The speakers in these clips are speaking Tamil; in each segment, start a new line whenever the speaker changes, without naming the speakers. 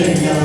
Yes.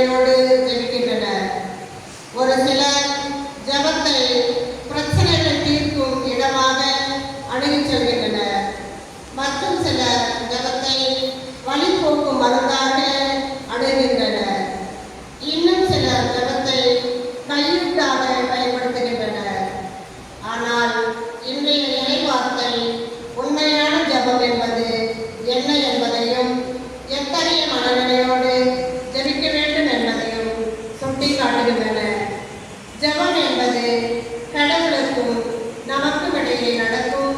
மனநிலையோடு ஜெபிக்கின்றனர். ஒரு சிலர் ஜபத்தை பிரச்சனைகளை தீர்க்கும் இடமாக அணுகிச் செல்கின்றனர். மற்றும் சிலர் ஜபத்தை வழிபோக்கும் மருந்தாக அணுகின்றனர். இன்னும் சிலர் ஜபத்தை கையூட்டாக பயன்படுத்துகின்றனர். ஆனால் இன்றைய இறைவார்த்தை உண்மையான ஜபம் என்பது என்ன என்பதையும் எத்தகைய மனநிலையோடு ஜெபிக்க வேண்டும் என்பதையும் சுட்டிக்காட்டுகின்றன. ஜபம் என்பது கடவுளுக்கும் நமக்கும் இடையே நடக்கும்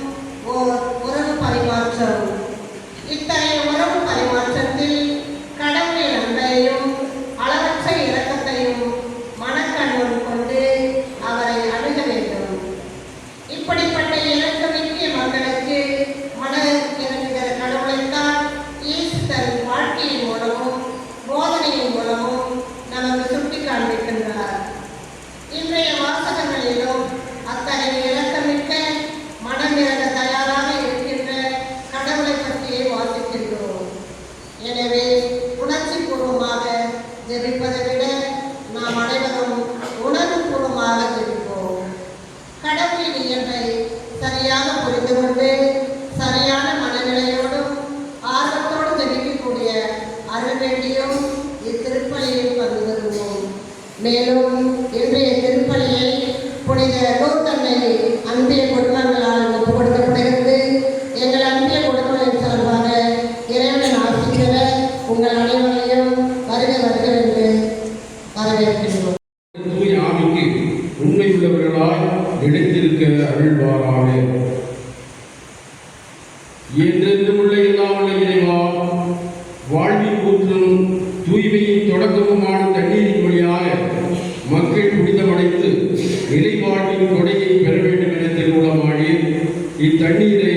ஓர் உறவு பரிமாற்றம். இத்தகைய உறவு பரிமாற்றத்தில் கடவுளின் அன்பையும் அளவற்ற இரக்கத்தையும் மனக்கண்ணும் கொண்டு அவரை அணுக வேண்டும். இப்படிப்பட்ட இரக்கமிக்க மக்களுக்கு மன இறங்குகிற கடவுளைத்தான் இயேசு தன் வாழ்க்கையின் மூலமும் போதனையின் மூலமும் நமக்கு சுட்டி காண்பிக்கின்றார். இன்றைய வாசகங்களிலும் அத்தகைய இரக்கமிக்க மனம் இறங்க தயாராக இருக்கின்ற கடவுளை பற்றியே வாசிக்கின்றோம். எனவே உணர்ச்சி பூர்வமாக ஜெபிப்பதை விட நாம் அனைவரும் உணர்வு பூர்வமாக ஜெபிப்போம். கடவுளின் இயல்பை சரியாக புரிந்து கொண்டு சரியான மனநிலையோடும் ஆர்வத்தோடு ஜெபிக்கக்கூடிய அருள் வேண்டியும் இத்திருப்பலியில் பங்கு பெறுவோம். மேலும் இன்றைய திருப்பலியை புனித லூர்தன்னை அன்பிய குடும்பங்களால் ஒப்புக் கொடுக்கப்படுகிறது. எங்கள் அன்பிய குடும்பங்களின் சார்பாக இறைவனின் ஆசிரியர உங்கள் அனைவரையும் வருக வருக என்று வரவேற்கின்றோம்.
தூய ஆவிக்கு உண்மை உள்ளவர்களாய் நிலைத்திருக்க அருள்வாராக. என்றென்றும் உள்ள இல்லாமல் இறைவா, வாழ்வின் ஊற்றும் தூய்மையின் தொடக்கமுமான தண்ணீரின் வழியாக மக்கள் புனிதமடைந்து நிலை வாழ்வின் கொடையை பெற வேண்டும் என திருவுளமாடி இத்தண்ணீரை